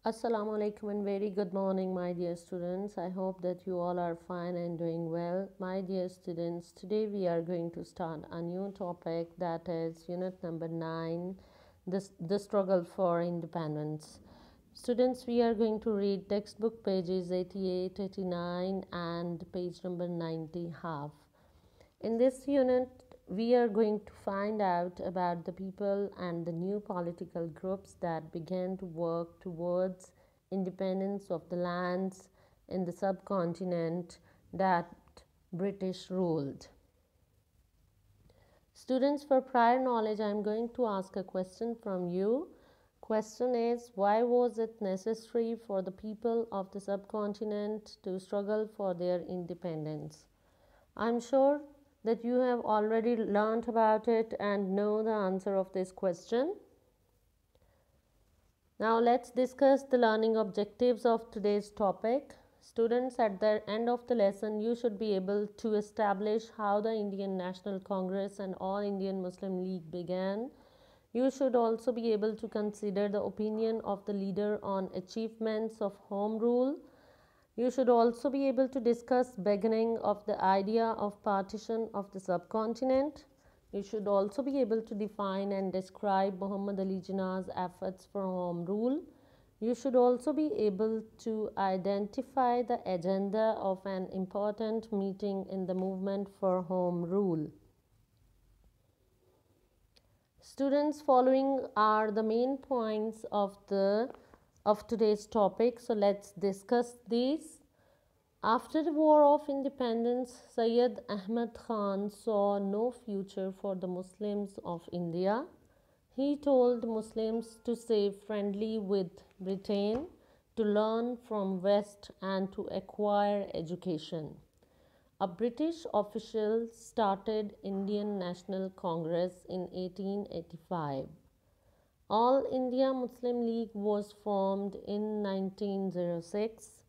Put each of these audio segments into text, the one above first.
Assalamu alaikum and very good morning, my dear students. I hope that you all are fine and doing well. My dear students, today we are going to start a new topic, that is unit number 9, the struggle for independence. Students, we are going to read textbook pages 88, 89 and page number 90 half. In this unit, we are going to find out about the people and the new political groups that began to work towards independence of the lands in the subcontinent that British ruled. Students, for prior knowledge, I am going to ask a question from you. Question is, why was it necessary for the people of the subcontinent to struggle for their independence? I am sure that you have already learned about it and know the answer of this question. Now let's discuss the learning objectives of today's topic. Students, at the end of the lesson, you should be able to establish how the Indian National Congress and All Indian Muslim League began. You should also be able to consider the opinion of the leader on achievements of Home Rule. You should also be able to discuss beginning of the idea of partition of the subcontinent. You should also be able to define and describe Muhammad Ali Jinnah's efforts for Home Rule. You should also be able to identify the agenda of an important meeting in the movement for Home Rule. Students, following are the main points of today's topic, so let's discuss these. After the War of Independence, Syed Ahmad Khan saw no future for the Muslims of India. He told Muslims to stay friendly with Britain, to learn from West and to acquire education. A British official started Indian National Congress in 1885. All India Muslim League was formed in 1906.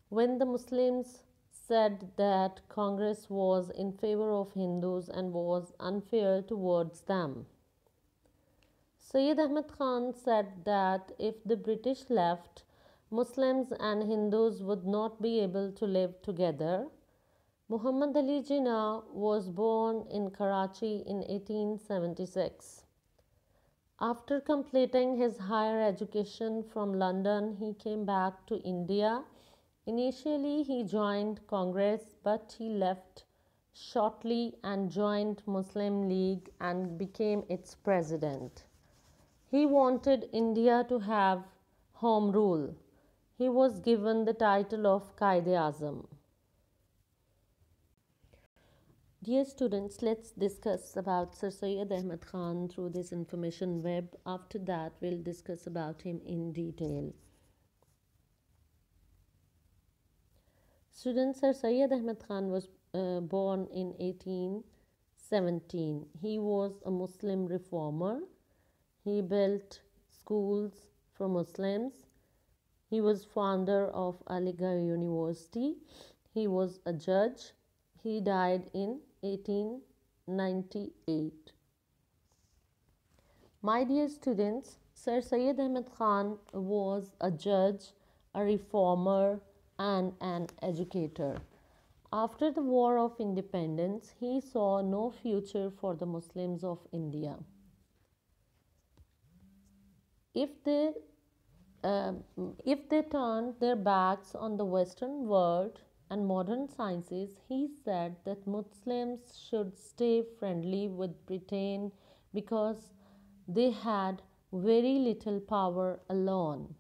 When the Muslims said that Congress was in favor of Hindus and was unfair towards them, Syed Ahmad Khan said that if the British left, Muslims and Hindus would not be able to live together. Muhammad Ali Jinnah was born in Karachi in 1876. After completing his higher education from London, he came back to India. Initially, he joined Congress, but he left shortly and joined Muslim League and became its president. He wanted India to have home rule. He was given the title of Qaid-e-Azam. Dear students, let's discuss about Sir Syed Ahmad Khan through this information web. After that, we'll discuss about him in detail. Students, Sir Syed Ahmad Khan was born in 1817. He was a Muslim reformer. He built schools for Muslims. He was founder of Aligarh University. He was a judge. He died in 1898. My dear students, Sir Syed Ahmad Khan was a judge, a reformer, and an educator. After the War of Independence, he saw no future for the Muslims of India. If they turned their backs on the Western world and modern sciences, he said that Muslims should stay friendly with Britain because they had very little power alone.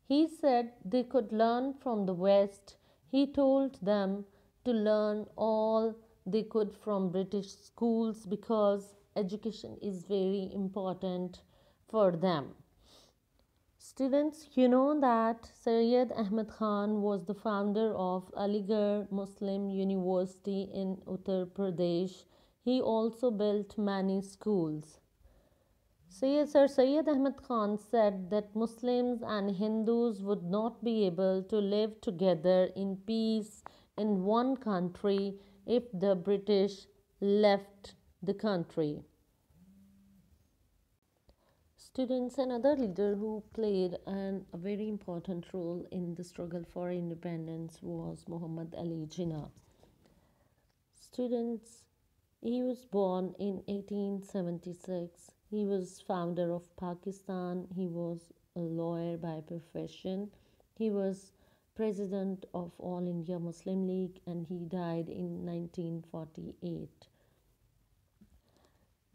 He said they could learn from the West. He told them to learn all they could from British schools because education is very important for them. Students, you know that Syed Ahmad Khan was the founder of Aligarh Muslim University in Uttar Pradesh. He also built many schools. Sir Syed Ahmad Khan said that Muslims and Hindus would not be able to live together in peace in one country if the British left the country. Students, another leader who played a very important role in the struggle for independence was Muhammad Ali Jinnah. Students, he was born in 1876. He was founder of Pakistan. He was a lawyer by profession. He was president of All India Muslim League and he died in 1948.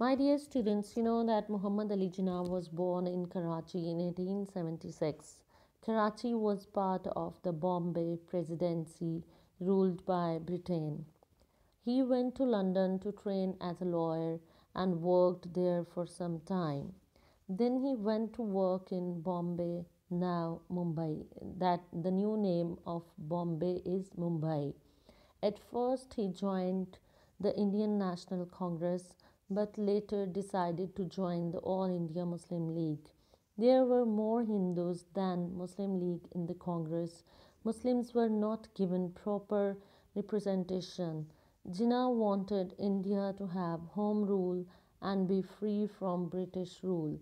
My dear students, you know that Muhammad Ali Jinnah was born in Karachi in 1876. Karachi was part of the Bombay Presidency ruled by Britain. He went to London to train as a lawyer and worked there for some time. Then he went to work in Bombay, now Mumbai. That the new name of Bombay is Mumbai. At first he joined the Indian National Congress but later decided to join the All India Muslim League. There were more Hindus than Muslim League in the Congress. Muslims were not given proper representation. Jinnah wanted India to have home rule and be free from British rule.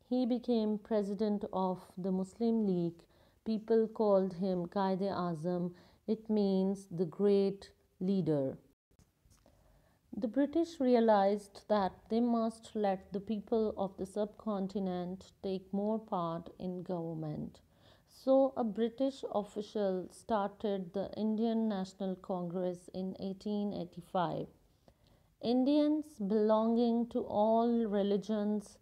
He became president of the Muslim League. People called him Qaid-e-Azam. It means the great leader. The British realized that they must let the people of the subcontinent take more part in government. So, a British official started the Indian National Congress in 1885. Indians belonging to all religions,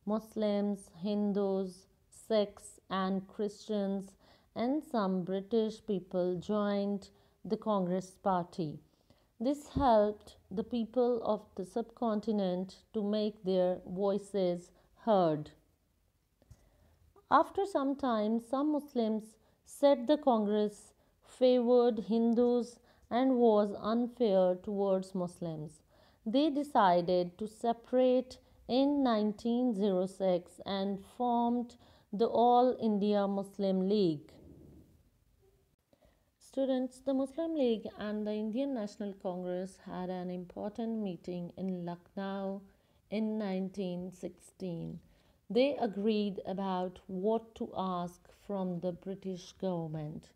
Muslims, Hindus, Sikhs, and Christians, and some British people joined the Congress Party. This helped the people of the subcontinent to make their voices heard. After some time, some Muslims said the Congress favored Hindus and was unfair towards Muslims. They decided to separate in 1906 and formed the All India Muslim League. Students, the Muslim League and the Indian National Congress had an important meeting in Lucknow in 1916. They agreed about what to ask from the British government.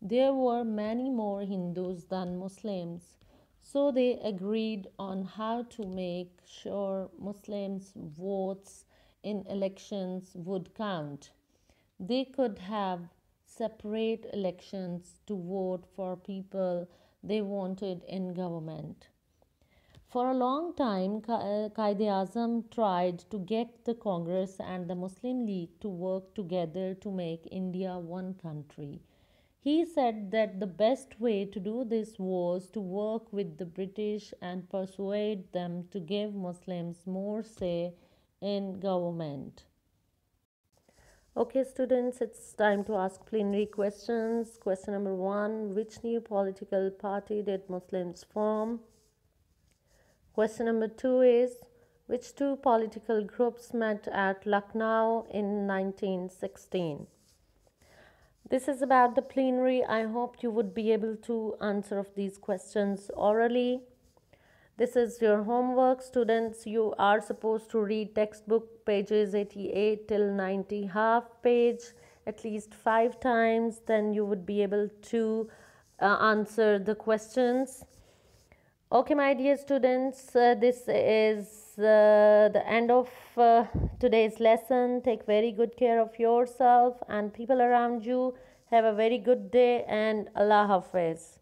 There were many more Hindus than Muslims, so they agreed on how to make sure Muslims' votes in elections would count. They could have separate elections to vote for people they wanted in government. For a long time, Qaid-e-Azam tried to get the Congress and the Muslim League to work together to make India one country. He said that the best way to do this was to work with the British and persuade them to give Muslims more say in government. Okay, students, it's time to ask plenary questions. Question number 1: which new political party did Muslims form? Question number 2 is: which two political groups met at Lucknow in 1916? This is about the plenary. I hope you would be able to answer of these questions orally. This is your homework, students. You are supposed to read textbook pages 88 till 90, half page, at least 5 times. Then you would be able to answer the questions. Okay, my dear students, this is the end of today's lesson. Take very good care of yourself and people around you. Have a very good day and Allah Hafiz.